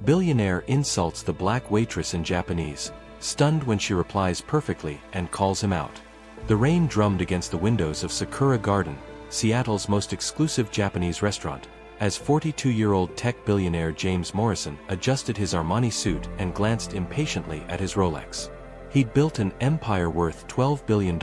Billionaire insults the black waitress in Japanese, stunned when she replies perfectly and calls him out. The rain drummed against the windows of Sakura Garden, Seattle's most exclusive Japanese restaurant, as 42-year-old tech billionaire James Morrison adjusted his Armani suit and glanced impatiently at his Rolex. He'd built an empire worth $12 billion,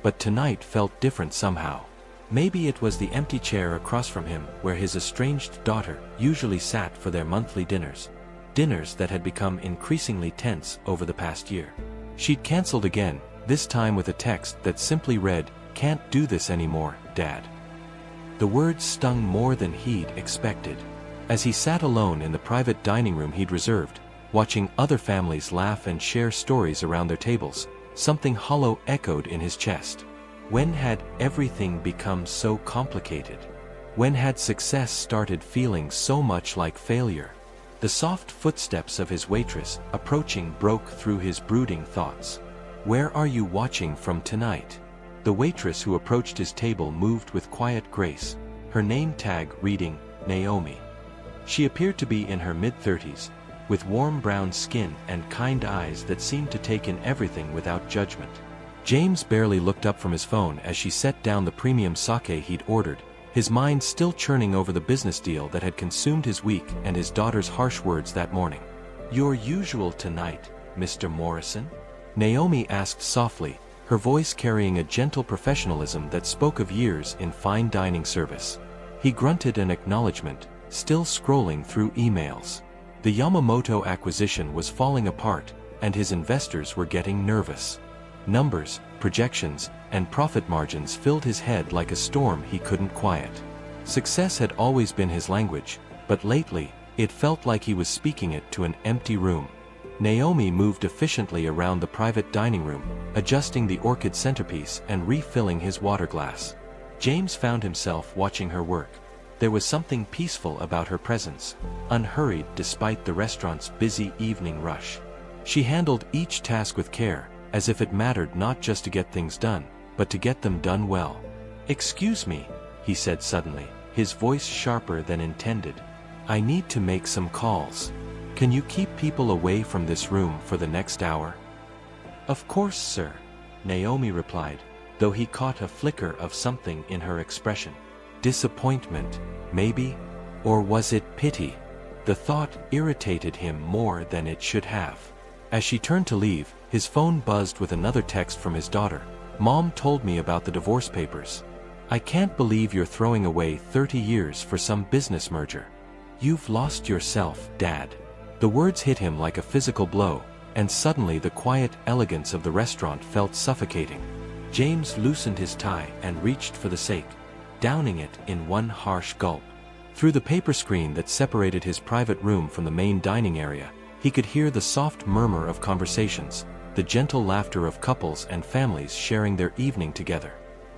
but tonight felt different somehow. Maybe it was the empty chair across from him where his estranged daughter usually sat for their monthly dinners. Dinners that had become increasingly tense over the past year. She'd canceled again, this time with a text that simply read, "Can't do this anymore, Dad." The words stung more than he'd expected. As he sat alone in the private dining room he'd reserved, watching other families laugh and share stories around their tables, something hollow echoed in his chest. When had everything become so complicated? When had success started feeling so much like failure? The soft footsteps of his waitress approaching broke through his brooding thoughts. "Where are you watching from tonight?" The waitress who approached his table moved with quiet grace, her name tag reading, Naomi. She appeared to be in her mid-30s, with warm brown skin and kind eyes that seemed to take in everything without judgment. James barely looked up from his phone as she set down the premium sake he'd ordered, his mind still churning over the business deal that had consumed his week and his daughter's harsh words that morning. "Your usual tonight, Mr. Morrison?" Naomi asked softly, her voice carrying a gentle professionalism that spoke of years in fine dining service. He grunted an acknowledgement, still scrolling through emails. The Yamamoto acquisition was falling apart, and his investors were getting nervous. Numbers, projections, and profit margins filled his head like a storm he couldn't quiet. Success had always been his language, but lately, it felt like he was speaking it to an empty room. Naomi moved efficiently around the private dining room, adjusting the orchid centerpiece and refilling his water glass. James found himself watching her work. There was something peaceful about her presence, unhurried despite the restaurant's busy evening rush. She handled each task with care, as if it mattered not just to get things done, but to get them done well. "Excuse me," he said suddenly, his voice sharper than intended. "I need to make some calls. Can you keep people away from this room for the next hour?" "Of course, sir," Naomi replied, though he caught a flicker of something in her expression. Disappointment, maybe? Or was it pity? The thought irritated him more than it should have. As she turned to leave, his phone buzzed with another text from his daughter. "Mom told me about the divorce papers. I can't believe you're throwing away 30 years for some business merger. You've lost yourself, Dad." The words hit him like a physical blow, and suddenly the quiet elegance of the restaurant felt suffocating. James loosened his tie and reached for the sake, downing it in one harsh gulp. Through the paper screen that separated his private room from the main dining area, he could hear the soft murmur of conversations, the gentle laughter of couples and families sharing their evening together.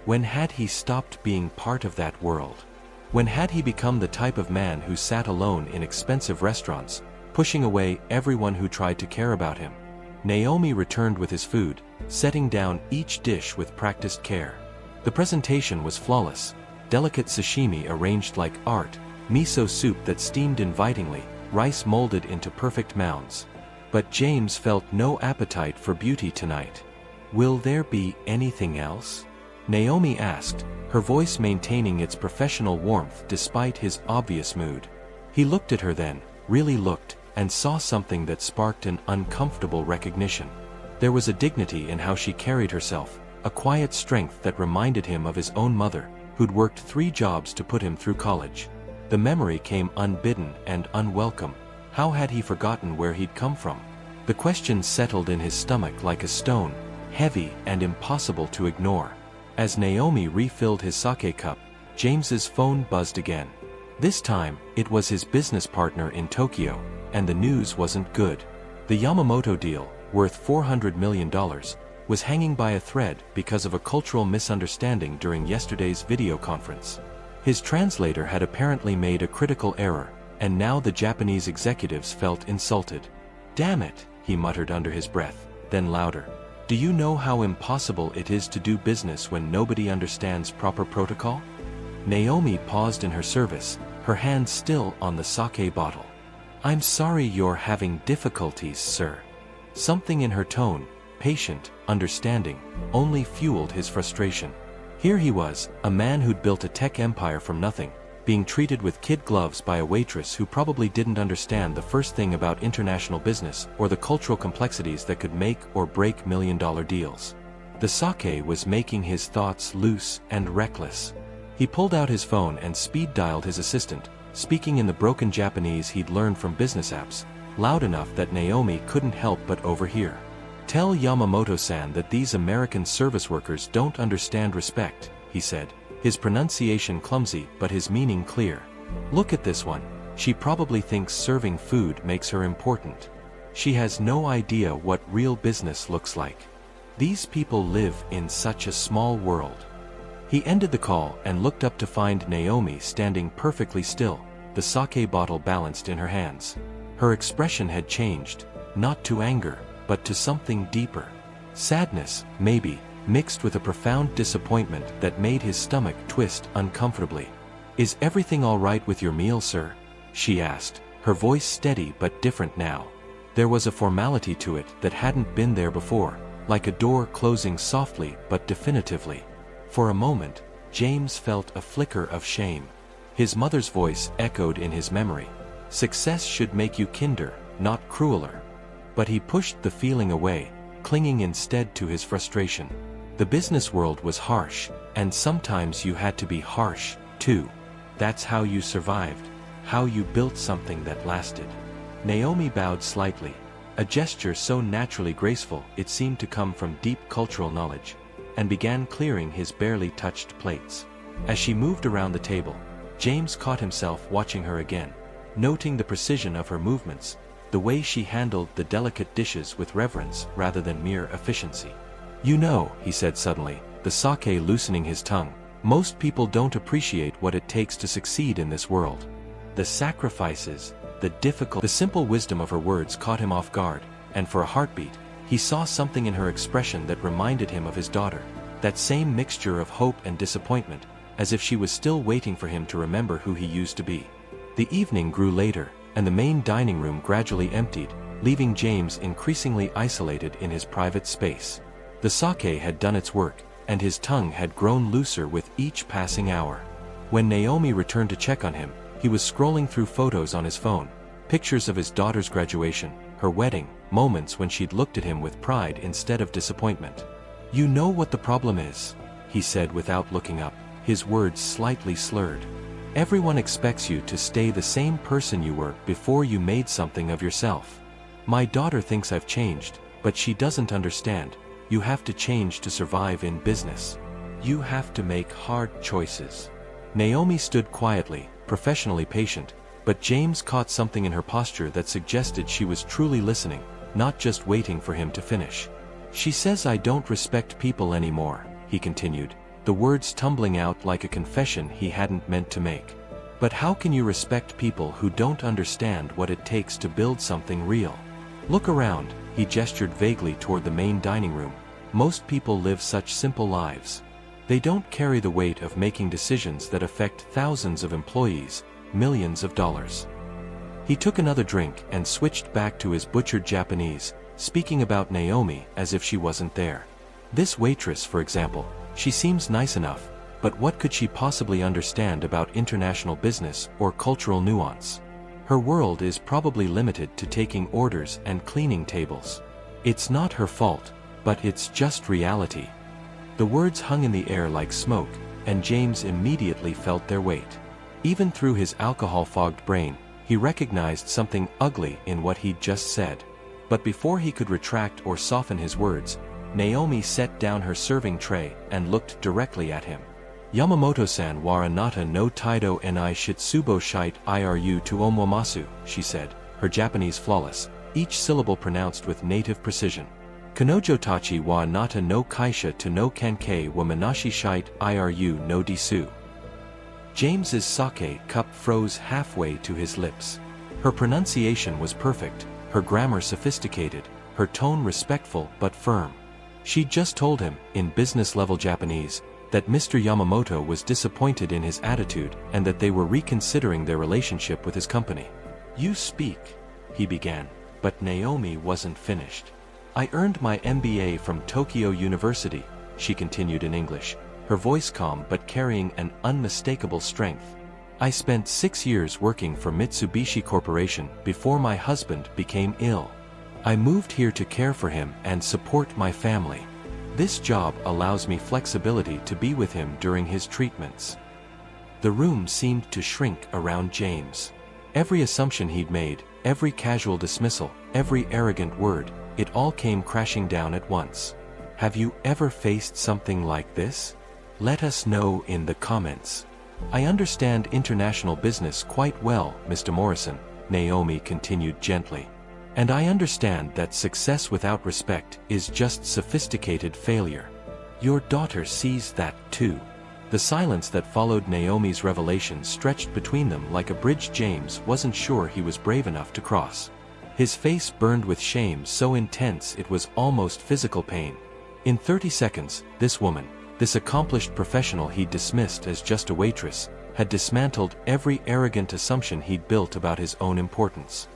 When had he stopped being part of that world? When had he become the type of man who sat alone in expensive restaurants, pushing away everyone who tried to care about him? Naomi returned with his food, setting down each dish with practiced care. The presentation was flawless, delicate sashimi arranged like art, miso soup that steamed invitingly, rice molded into perfect mounds. But James felt no appetite for beauty tonight. "Will there be anything else?" Naomi asked, her voice maintaining its professional warmth despite his obvious mood. He looked at her then, really looked, and saw something that sparked an uncomfortable recognition. There was a dignity in how she carried herself, a quiet strength that reminded him of his own mother, who'd worked 3 jobs to put him through college. The memory came unbidden and unwelcome. How had he forgotten where he'd come from? The question settled in his stomach like a stone, heavy and impossible to ignore. As Naomi refilled his sake cup, James's phone buzzed again. This time, it was his business partner in Tokyo, and the news wasn't good. The Yamamoto deal, worth $400 million, was hanging by a thread because of a cultural misunderstanding during yesterday's video conference. His translator had apparently made a critical error, and now the Japanese executives felt insulted. "Damn it," he muttered under his breath, then louder. "Do you know how impossible it is to do business when nobody understands proper protocol?" Naomi paused in her service, her hand still on the sake bottle. I'm sorry you're having difficulties, sir. Something in her tone, patient, understanding, only fueled his frustration. Here he was, a man who'd built a tech empire from nothing, being treated with kid gloves by a waitress who probably didn't understand the first thing about international business or the cultural complexities that could make or break million-dollar deals. The sake was making his thoughts loose and reckless. He pulled out his phone and speed-dialed his assistant, speaking in the broken Japanese he'd learned from business apps, loud enough that Naomi couldn't help but overhear. "Tell Yamamoto-san that these American service workers don't understand respect," he said, his pronunciation clumsy but his meaning clear. "Look at this one. She probably thinks serving food makes her important. She has no idea what real business looks like. These people live in such a small world." He ended the call and looked up to find Naomi standing perfectly still, the sake bottle balanced in her hands. Her expression had changed, not to anger, but to something deeper. Sadness, maybe, mixed with a profound disappointment that made his stomach twist uncomfortably. "Is everything all right with your meal, sir?" she asked, her voice steady but different now. There was a formality to it that hadn't been there before, like a door closing softly but definitively. For a moment, James felt a flicker of shame. His mother's voice echoed in his memory. "Success should make you kinder, not crueler." But he pushed the feeling away, clinging instead to his frustration. The business world was harsh, and sometimes you had to be harsh, too. That's how you survived, how you built something that lasted. Naomi bowed slightly, a gesture so naturally graceful it seemed to come from deep cultural knowledge, and began clearing his barely touched plates. As she moved around the table, James caught himself watching her again, noting the precision of her movements, the way she handled the delicate dishes with reverence rather than mere efficiency. "You know," he said suddenly, the sake loosening his tongue, "most people don't appreciate what it takes to succeed in this world. The sacrifices, the simple wisdom of her words caught him off guard, and for a heartbeat, he saw something in her expression that reminded him of his daughter, that same mixture of hope and disappointment, as if she was still waiting for him to remember who he used to be. The evening grew later, and the main dining room gradually emptied, leaving James increasingly isolated in his private space. The sake had done its work, and his tongue had grown looser with each passing hour. When Naomi returned to check on him, he was scrolling through photos on his phone, pictures of his daughter's graduation, her wedding, moments when she'd looked at him with pride instead of disappointment. "You know what the problem is?" he said without looking up, his words slightly slurred. "Everyone expects you to stay the same person you were before you made something of yourself. My daughter thinks I've changed, but she doesn't understand. You have to change to survive in business. You have to make hard choices." Naomi stood quietly, professionally patient, but James caught something in her posture that suggested she was truly listening, not just waiting for him to finish. "She says I don't respect people anymore," he continued, the words tumbling out like a confession he hadn't meant to make. "But how can you respect people who don't understand what it takes to build something real? Look around," he gestured vaguely toward the main dining room. "Most people live such simple lives. They don't carry the weight of making decisions that affect thousands of employees, millions of dollars." He took another drink and switched back to his butchered Japanese, speaking about Naomi as if she wasn't there. "This waitress, for example, she seems nice enough, but what could she possibly understand about international business or cultural nuance? Her world is probably limited to taking orders and cleaning tables. It's not her fault, but it's just reality." The words hung in the air like smoke, and James immediately felt their weight. Even through his alcohol-fogged brain, he recognized something ugly in what he'd just said. But before he could retract or soften his words, Naomi set down her serving tray and looked directly at him. "Yamamoto-san wa anata no taido ni shitsubo shite iru to omomasu," she said, her Japanese flawless, each syllable pronounced with native precision. "Kanojo tachi wa anata no kaisha to no kankei wa manashi shite iru no disu." James's sake cup froze halfway to his lips. Her pronunciation was perfect, her grammar sophisticated, her tone respectful but firm. She'd just told him, in business-level Japanese, that Mr. Yamamoto was disappointed in his attitude and that they were reconsidering their relationship with his company. "You speak he began, but Naomi wasn't finished. I earned my MBA from Tokyo University, she continued in English, her voice calm but carrying an unmistakable strength. I spent 6 years working for Mitsubishi Corporation before my husband became ill. I moved here to care for him and support my family. This job allows me flexibility to be with him during his treatments. The room seemed to shrink around James. Every assumption he'd made, every casual dismissal, every arrogant word, it all came crashing down at once. Have you ever faced something like this? Let us know in the comments. I understand international business quite well, Mr. Morrison, Naomi continued gently. And I understand that success without respect is just sophisticated failure. Your daughter sees that too. The silence that followed Naomi's revelation stretched between them like a bridge James wasn't sure he was brave enough to cross. His face burned with shame so intense it was almost physical pain. In 30 seconds, this woman, this accomplished professional he'd dismissed as just a waitress, had dismantled every arrogant assumption he'd built about his own importance.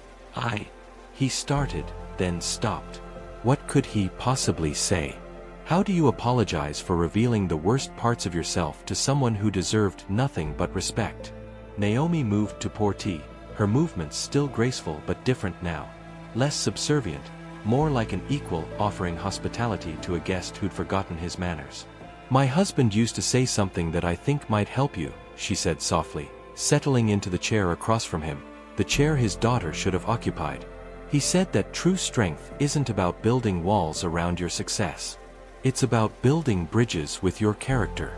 He started, then stopped. What could he possibly say? How do you apologize for revealing the worst parts of yourself to someone who deserved nothing but respect? Naomi moved to pour tea, her movements still graceful but different now. Less subservient, more like an equal offering hospitality to a guest who'd forgotten his manners. My husband used to say something that I think might help you, she said softly, settling into the chair across from him, the chair his daughter should have occupied. He said that true strength isn't about building walls around your success. It's about building bridges with your character.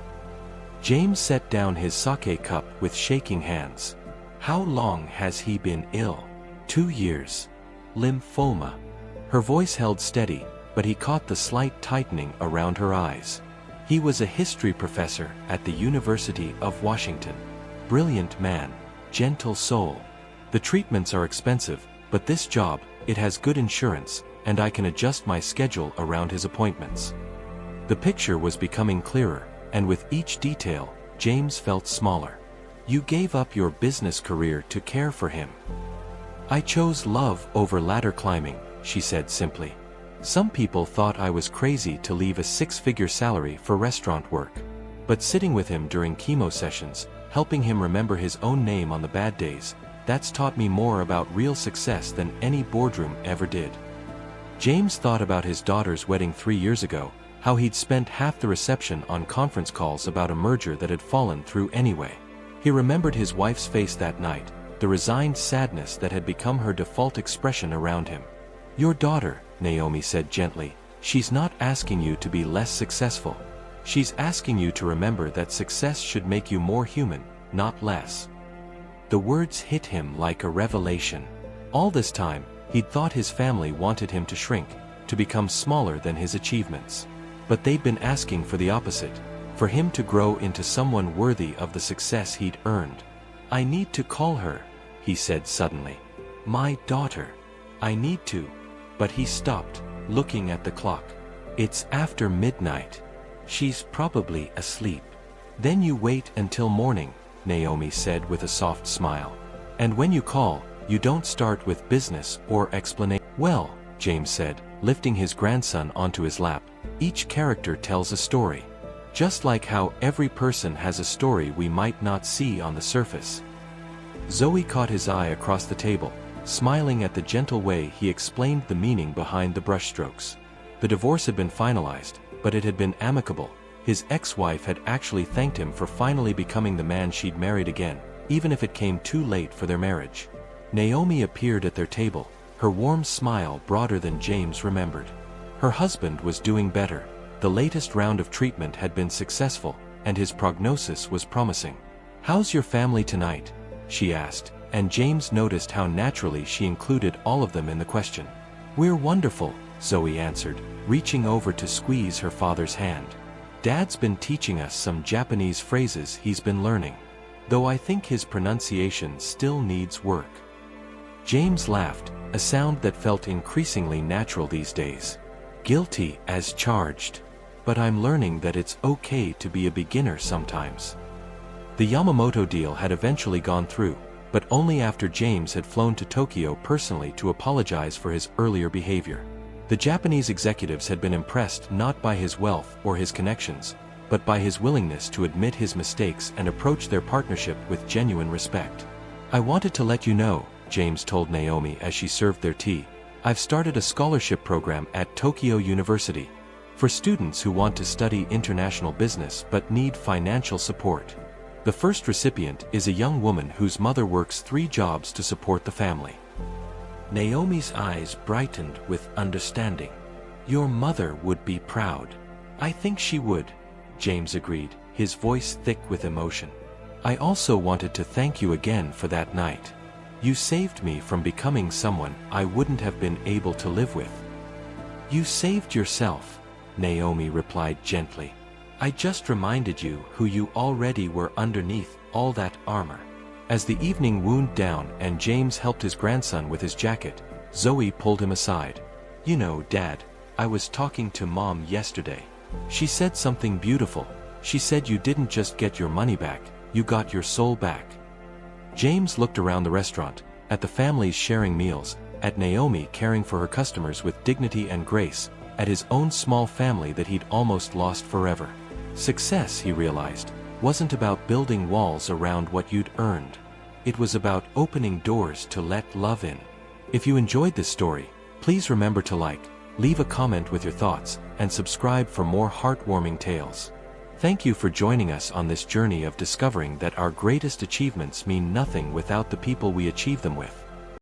James set down his sake cup with shaking hands. How long has he been ill? 2 years. Lymphoma. Her voice held steady, but he caught the slight tightening around her eyes. He was a history professor at the University of Washington. Brilliant man, gentle soul. The treatments are expensive, but this job, it has good insurance, and I can adjust my schedule around his appointments. The picture was becoming clearer, and with each detail, James felt smaller. You gave up your business career to care for him. I chose love over ladder climbing, she said simply. Some people thought I was crazy to leave a 6-figure salary for restaurant work. But sitting with him during chemo sessions, helping him remember his own name on the bad days, that's taught me more about real success than any boardroom ever did. James thought about his daughter's wedding 3 years ago, how he'd spent half the reception on conference calls about a merger that had fallen through anyway. He remembered his wife's face that night, the resigned sadness that had become her default expression around him. Your daughter, Naomi said gently, she's not asking you to be less successful. She's asking you to remember that success should make you more human, not less. The words hit him like a revelation. All this time, he'd thought his family wanted him to shrink, to become smaller than his achievements. But they'd been asking for the opposite, for him to grow into someone worthy of the success he'd earned. I need to call her, he said suddenly. My daughter. I need to. But he stopped, looking at the clock. It's after midnight. She's probably asleep. Then you wait until morning, Naomi said with a soft smile. And when you call, you don't start with business or explanation. Well, James said, lifting his grandson onto his lap, each character tells a story. Just like how every person has a story we might not see on the surface. Zoe caught his eye across the table, smiling at the gentle way he explained the meaning behind the brushstrokes. The divorce had been finalized, but it had been amicable. His ex-wife had actually thanked him for finally becoming the man she'd married again, even if it came too late for their marriage. Naomi appeared at their table, her warm smile broader than James remembered. Her husband was doing better. The latest round of treatment had been successful, and his prognosis was promising. How's your family tonight? She asked, and James noticed how naturally she included all of them in the question. We're wonderful, Zoe answered, reaching over to squeeze her father's hand. Dad's been teaching us some Japanese phrases he's been learning, though I think his pronunciation still needs work. James laughed, a sound that felt increasingly natural these days. Guilty as charged. But I'm learning that it's okay to be a beginner sometimes. The Yamamoto deal had eventually gone through, but only after James had flown to Tokyo personally to apologize for his earlier behavior. The Japanese executives had been impressed not by his wealth or his connections, but by his willingness to admit his mistakes and approach their partnership with genuine respect. "I wanted to let you know," James told Naomi as she served their tea, "I've started a scholarship program at Tokyo University for students who want to study international business but need financial support. The first recipient is a young woman whose mother works 3 jobs to support the family." Naomi's eyes brightened with understanding. "Your mother would be proud." "I think she would," James agreed, his voice thick with emotion. "I also wanted to thank you again for that night. You saved me from becoming someone I wouldn't have been able to live with." "You saved yourself," Naomi replied gently. "I just reminded you who you already were underneath all that armor." As the evening wound down and James helped his grandson with his jacket, Zoe pulled him aside. "You know, Dad, I was talking to Mom yesterday. She said something beautiful. She said you didn't just get your money back, you got your soul back." James looked around the restaurant, at the families sharing meals, at Naomi caring for her customers with dignity and grace, at his own small family that he'd almost lost forever. Success, he realized, wasn't about building walls around what you'd earned. It was about opening doors to let love in. If you enjoyed this story, please remember to like, leave a comment with your thoughts, and subscribe for more heartwarming tales. Thank you for joining us on this journey of discovering that our greatest achievements mean nothing without the people we achieve them with.